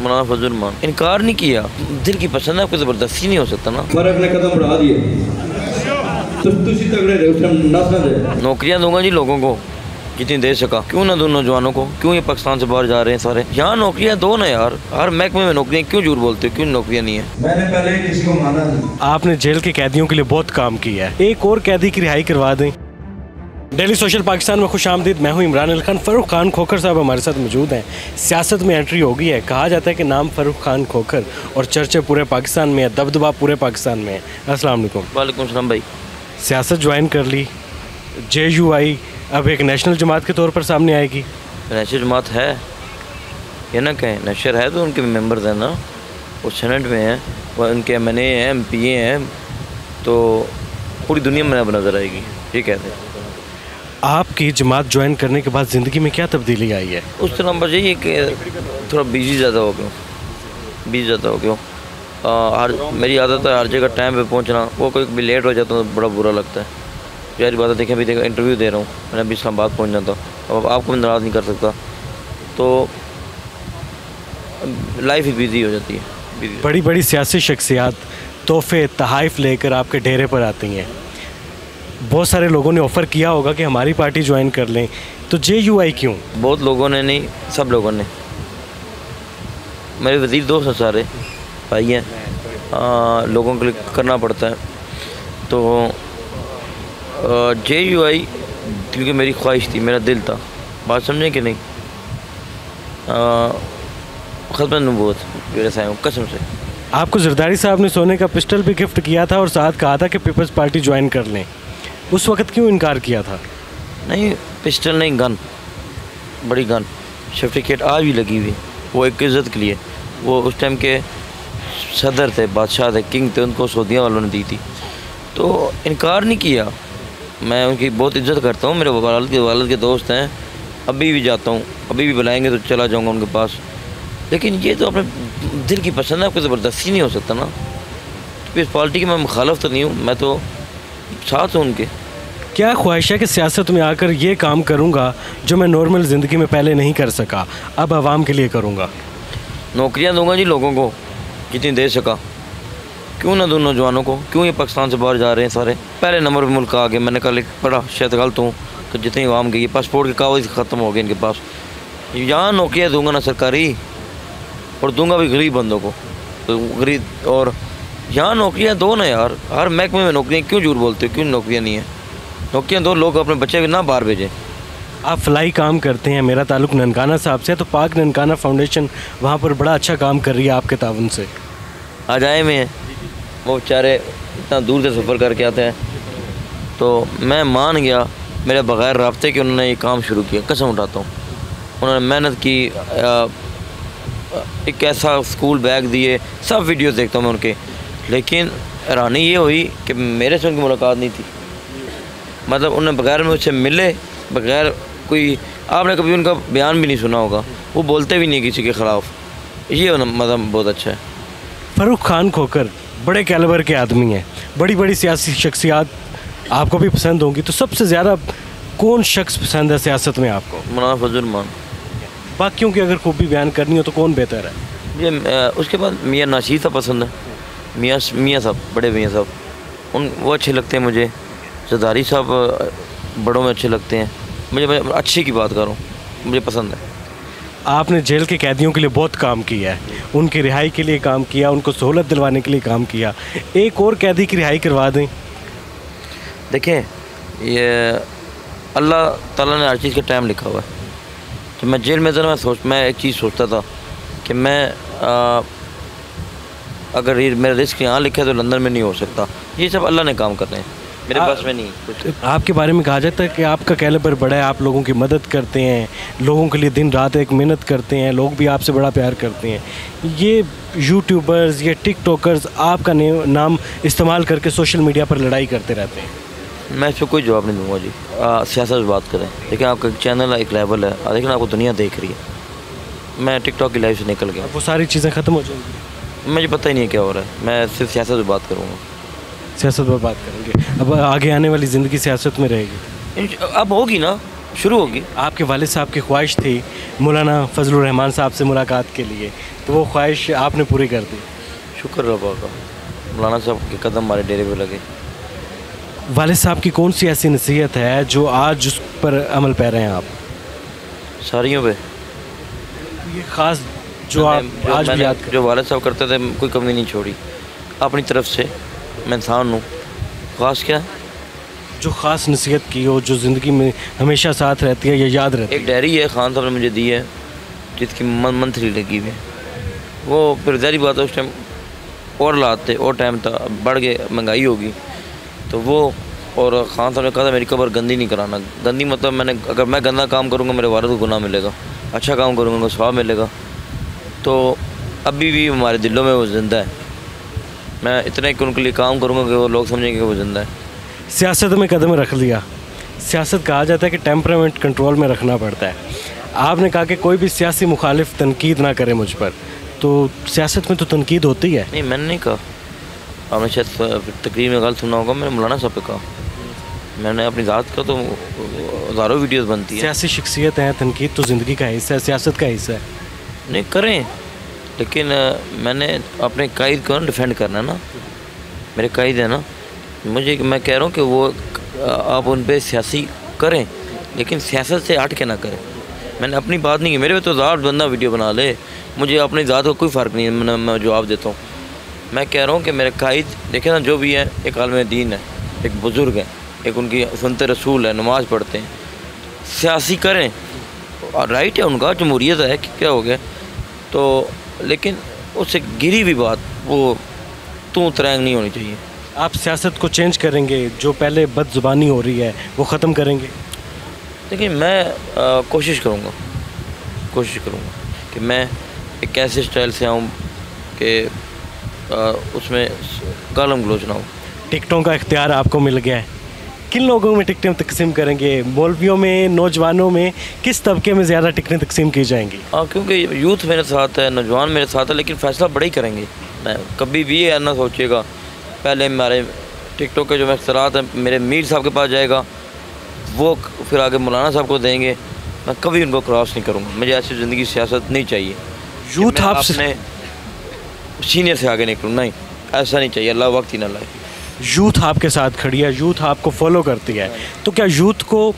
मौलाना फजल मान इनकार नहीं किया, दिल की पसंद है, आपको ज़बरदस्ती नहीं हो सकता ना। फर्क ने कदम बढ़ा दिए, तगड़े रहे, नौकरियाँ दूंगा जी लोगों को जितनी दे सका, क्यों ना दूं नौजवानों को, क्यों ये पाकिस्तान से बाहर जा रहे हैं सारे, यहाँ नौकरियाँ दो ना यार, हर महकमे में नौकरियाँ, क्यों झूठ बोलते हो, क्यों नौकरियाँ नहीं है। मैंने पहले किसी को माना नहीं। आपने जेल के कैदियों के लिए बहुत काम किया है, एक और कैदी की रिहाई करवा दें। डेली सोशल पाकिस्तान में खुश आमदीद, मैं हूं इमरान अली खान। फ़ारूक खान खोखर साहब हमारे साथ मौजूद हैं। सियासत में एंट्री हो गई है, कहा जाता है कि नाम फ़ारूक खान खोखर और चर्चे पूरे पाकिस्तान में है, दबदबा पूरे पाकिस्तान में है। अस्सलाम वालेकुम। वालेकुम सलाम भाई। सियासत ज्वाइन कर ली, JUI अब एक नेशनल जमात के तौर पर सामने आएगी। नेशनल जमात है ये ना कहें, नशर है तो उनके मेंबर्स हैं ना, वो सेनेट में हैं, वो उनके MNA हैं, MPA हैं, तो पूरी दुनिया में अब नज़र आएगी, ये कहते हैं। आपकी जमात ज्वाइन करने के बाद ज़िंदगी में क्या तब्दीली आई है? उस तरह बस यही कि थोड़ा बिजी ज़्यादा हो गया, हर मेरी आदत है हर जगह टाइम पे पहुंचना, वो कोई भी लेट हो जाता है तो बड़ा बुरा लगता है यार। बात है, देखें अभी इंटरव्यू दे रहा हूँ, मैंने अभी इस्लामाबाद पहुंचना था, अब आपको मैं नाराज़ नहीं कर सकता, तो लाइफ ही बिजी हो जाती है। बड़ी बड़ी सियासी शख्सियात तोहफे तहाइफ लेकर आपके डेरे पर आती हैं, बहुत सारे लोगों ने ऑफ़र किया होगा कि हमारी पार्टी ज्वाइन कर लें, तो JUI क्यों? बहुत लोगों ने नहीं, सब लोगों ने, मेरे वज़ीर दोस्त हैं सारे भाई हैं, लोगों के लिए करना पड़ता है, तो JUI क्योंकि मेरी ख्वाहिश थी, मेरा दिल था, बात समझें कि नहीं, ख़त्म नबूवत मेरे साथ कसम से। आपको जरदारी साहब ने सोने का पिस्टल भी गिफ्ट किया था और साथ कहा था कि पीपल्स पार्टी ज्वाइन कर लें, उस वक्त क्यों इनकार किया था? नहीं, पिस्टल नहीं, गन, बड़ी गन, सर्टिफिकेट आज भी लगी हुई, वो एक इज़्ज़त के लिए, वो उस टाइम के सदर थे, बादशाह थे, किंग थे, उनको सऊदिया वालों ने दी थी, तो इनकार नहीं किया। मैं उनकी बहुत इज़्ज़त करता हूँ, मेरे वालिद के दोस्त हैं, अभी भी जाता हूँ, अभी भी बुलाएंगे तो चला जाऊँगा उनके पास, लेकिन ये तो अपने दिल की पसंद है, आपको ज़बरदस्ती नहीं हो सकता ना। तो इस पार्टी की मैं मुखालफ तो नहीं हूँ, मैं तो साथ हूँ उनके। क्या ख्वाहिश है कि सियासत में आकर ये काम करूँगा जो मैं नॉर्मल ज़िंदगी में पहले नहीं कर सका, अब आवाम के लिए करूँगा? नौकरियाँ दूंगा जी लोगों को जितनी दे सका, क्यों ना दूं नौजवानों को, क्यों ये पाकिस्तान से बाहर जा रहे हैं सारे, पहले नंबर पे मुल्क आ गए। मैंने कल एक पढ़ा, शायद गलत हूँ, तो जितनी आवाम गई पासपोर्ट के कागज़ ख़त्म हो गए इनके पास, यहाँ नौकरियाँ दूंगा ना सरकारी, और दूंगा भी गरीब बंदों को, तो गरीब, और यहाँ नौकरियाँ दो ना यार, हर महकमे में नौकरियाँ, क्यों झूठ बोलते हो, क्यों नौकरियाँ नहीं है, नौकरियाँ दो, लोग अपने बच्चे ना बाहर भेजें। आप फ्लाई काम करते हैं, मेरा ताल्लुक़ ननकाना साहब से, तो पाक ननकाना फाउंडेशन वहाँ पर बड़ा अच्छा काम कर रही है आपके ताउन से। आज आए में हैं वो बेचारे, इतना दूर से सफ़र करके आते हैं, तो मैं मान गया, मेरे बग़ैर राब्ते के उन्होंने ये काम शुरू किया, कसम उठाता हूँ, उन्होंने मेहनत की, एक ऐसा स्कूल बैग दिए, सब वीडियो देखता हूँ मैं उनके, लेकिन हैरानी ये हुई कि मेरे से उनकी मुलाकात नहीं थी, मतलब उन्होंने बग़ैर मुझसे मिले, बग़ैर कोई, आपने कभी उनका बयान भी नहीं सुना होगा, वो बोलते भी नहीं किसी के ख़िलाफ़, ये मतलब बहुत अच्छा है। फ़ारूक खान खोखर बड़े कैलिबर के आदमी हैं, बड़ी बड़ी सियासी शख्सियात आपको भी पसंद होंगी, तो सबसे ज़्यादा कौन शख्स पसंद है सियासत में आपको? मौलाना फजल मान। बाकियों की अगर खूबी बयान करनी हो तो कौन बेहतर है? ये उसके बाद मियाँ नाशीद साहब पसंद है, मियाँ साहब, बड़े मियाँ साहब, वो अच्छे लगते हैं मुझे, जरदारी साहब बड़ों में अच्छे लगते हैं मुझे, अच्छी की बात करूँ, मुझे पसंद है। आपने जेल के कैदियों के लिए बहुत काम किया है, उनकी रिहाई के लिए काम किया, उनको सहूलत दिलवाने के लिए काम किया, एक और कैदी की रिहाई करवा दें। देखें, ये अल्लाह ताला ने हर चीज़ का टाइम लिखा हुआ है। जब मैं जेल में था ना, मैं एक चीज़ सोचता था कि मैं अगर ये मेरा रिस्क यहाँ लिखा है तो लंदन में नहीं हो सकता, ये सब अल्लाह ने काम करने हैं, मेरे पास में नहीं कुछ। आपके बारे में कहा जाता है कि आपका कैलिबर बड़ा है, आप लोगों की मदद करते हैं, लोगों के लिए दिन रात एक मेहनत करते हैं, लोग भी आपसे बड़ा प्यार करते हैं। ये यूट्यूबर्स, ये टिकटॉकर्स आपका नाम इस्तेमाल करके सोशल मीडिया पर लड़ाई करते रहते हैं, मैं इस पर कोई जवाब नहीं दूंगा जी। सियासत की बात करें, लेकिन आपका चैनल एक लेवल है, लेकिन आपको दुनिया देख रही है, मैं टिकटॉक की लाइफ से निकल गया, वो सारी चीज़ें ख़त्म हो जाएंगी, मुझे पता ही नहीं है क्या हो रहा है, मैं सिर्फ सियासत पर बात करूँगा। सियासत पर बात करेंगे, अब आगे आने वाली ज़िंदगी सियासत में रहेगी, अब होगी ना, शुरू होगी। आपके वालिद साहब की ख्वाहिश थी मौलाना फजलुर रहमान साहब से मुलाकात के लिए, तो वो ख्वाहिश आपने पूरी कर दी। शुक्र रब्बा का, मौलाना साहब के कदम हमारे डेरे पे लगे। वालिद साहब की कौन सी ऐसी नसीहत है जो आज उस पर अमल पै रहे हैं आप? सारियों पे ये ख़ास जो आप आज भी याद कर, जो वालिद साहब करते थे, कोई कमी नहीं छोड़ी अपनी तरफ से। मैं इंसान हूँ, ख़ास क्या जो ख़ास नसीहत की हो, जो ज़िंदगी में हमेशा साथ रहती है या याद रहती है? एक डायरी है खान साहब ने मुझे दी है, जिसकी मंथली लगी हुई है। वो फिर ज़ाहिर बात है उस टाइम और लाते और टाइम था, बढ़ गए, महंगाई होगी तो वो। और खान साहब ने कहा था मेरी कब्र गंदी नहीं कराना। गंदी मतलब अगर मैं गंदा काम करूँगा मेरे वालिद को गुनाह मिलेगा, अच्छा काम करूँगा उनको सवाब मिलेगा। तो अभी भी हमारे दिलों में वो ज़िंदा है। मैं इतना ही उनके लिए काम करूँगा कि वो लोग समझेंगे कि वो ज़िंदा है। सियासत में कदम रख लिया। सियासत कहा जाता है कि टेम्परामेंट कंट्रोल में रखना पड़ता है। आपने कहा कि कोई भी सियासी मुखालिफ तनकीद ना करे मुझ पर, तो सियासत में तो तनकीद होती है। नहीं, मैंने नहीं कहा, आपने शायद तकरीर में गलत सुना होगा। मैंने मौलाना साहब पे कहा, मैंने अपनी ज़ात का तो हज़ारों वीडियोस बनती है। सियासी शख्सियत है, तनकीद तो ज़िंदगी का हिस्सा है, सियासत का हिस्सा है। नहीं करें, लेकिन मैंने अपने कायद को डिफेंड करना है ना। मेरे कायद है ना, मैं कह रहा हूँ कि वो आप उन पर सियासी करें, लेकिन सियासत से हट के ना करें। मैंने अपनी बात नहीं की, मेरे पे तो ज़ात बंदा वीडियो बना ले, मुझे अपनी ज़ात का कोई फ़र्क नहीं है। मैं जवाब देता हूँ। मैं कह रहा हूँ कि मेरे कायद देखे ना, जो भी है, एक आलिम दीन है, एक बुज़ुर्ग है, एक उनकी सुन्नत रसूल है, नमाज़ पढ़ते हैं। सियासी करें, और राइट है उनका, जमहूरियत है कि क्या हो गया तो, लेकिन उससे गिरी हुई बात वो तू तरंग नहीं होनी चाहिए। आप सियासत को चेंज करेंगे, जो पहले बदज़ुबानी हो रही है वो ख़त्म करेंगे? देखिए, मैं कोशिश करूँगा कि मैं एक ऐसे स्टाइल से आऊँ कि उसमें गालम गलोच ना हो। टिकटों का इख्तियार आपको मिल गया है, किन लोगों में टिकटें तकसीम करेंगे? मौलवियों में, नौजवानों में, किस तबके में ज़्यादा टिकटें तकसीम की जाएंगी? क्योंकि यूथ मेरे साथ है, नौजवान मेरे साथ है, लेकिन फ़ैसला बड़े ही करेंगे। मैं कभी भी ये ना सोचिएगा पहले हमारे टिकटॉक के जो मकसरात हैं मेरे मीर साहब के पास जाएगा, वो फिर आगे मौलाना साहब को देंगे। मैं कभी उनको क्रॉस नहीं करूँगा। मुझे ऐसी ज़िंदगी सियासत नहीं चाहिए। यूथ आपसे अपने सीनियर से आगे निकलूँ, नहीं, ऐसा नहीं चाहिए। अल्लाह वक्त ही ना लाए। यूथ आपके साथ खड़ी है, यूथ आपको फॉलो करती है, तो क्या यूथ को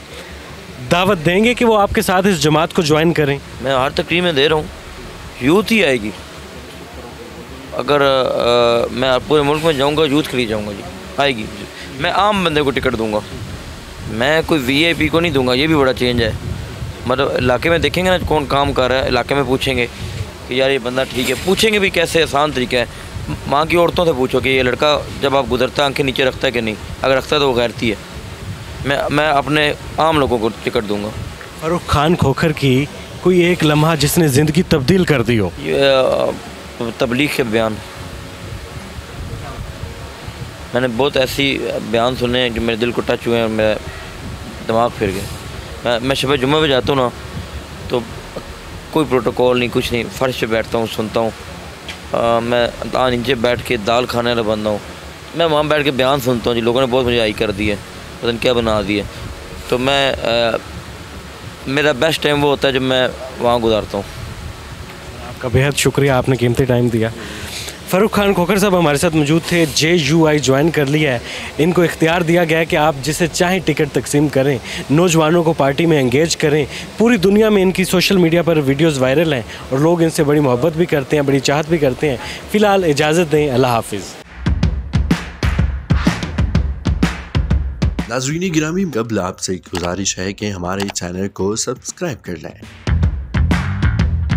दावत देंगे कि वो आपके साथ इस जमात को ज्वाइन करें? मैं हर तकरीर में दे रहा हूँ, यूथ ही आएगी। अगर मैं पूरे मुल्क में जाऊँगा, यूथ के लिए जाऊँगा जी, आएगी। मैं आम बंदे को टिकट दूँगा, मैं कोई VIP को नहीं दूँगा। ये भी बड़ा चेंज है। मतलब इलाके में देखेंगे ना कौन काम कर रहा है, इलाके में पूछेंगे कि यार ये बंदा ठीक है। पूछेंगे भी कैसे, आसान तरीका है। माँ की औरतों से पूछो कि ये लड़का जब आप गुजरता आंखें नीचे रखता है कि नहीं, अगर रखता है तो वो गैरती है। मैं अपने आम लोगों को टिकट दूँगा। फ़ारूक खान खोखर की कोई एक लम्हा जिसने ज़िंदगी तब्दील कर दी हो? ये तबलीग के बयान, मैंने बहुत ऐसी बयान सुने हैं जो मेरे दिल को टच हुए हैं और मेरा दिमाग फिर गया। मैं शब जुम्मे पे जाता हूँ ना, तो कोई प्रोटोकॉल नहीं, कुछ नहीं, फ़र्श पे बैठता हूँ, सुनता हूँ। मैं नीचे बैठ के दाल खाने वाला बंदा हूँ। मैं वहाँ बैठ के बयान सुनता हूँ जी, लोगों ने बहुत मुझे आई कर दी है, पता नहीं क्या बना दी है। तो मेरा बेस्ट टाइम वो होता है जब मैं वहाँ गुजारता हूँ। आपका बेहद शुक्रिया, आपने कीमती टाइम दिया। फ़ारूक खान खोखर साहब हमारे साथ मौजूद थे। JUI ज्वाइन कर लिया है, इनको इख्तियार दिया गया है कि आप जिसे चाहें टिकट तकसीम करें, नौजवानों को पार्टी में एंगेज करें। पूरी दुनिया में इनकी सोशल मीडिया पर वीडियोस वायरल हैं और लोग इनसे बड़ी मोहब्बत भी करते हैं, बड़ी चाहत भी करते हैं। फ़िलहाल इजाज़त दें, अल्लाह हाफिज़। नाज़रीन गिरामी, कबल आपसे एक गुजारिश है कि हमारे चैनल को सब्सक्राइब कर लें।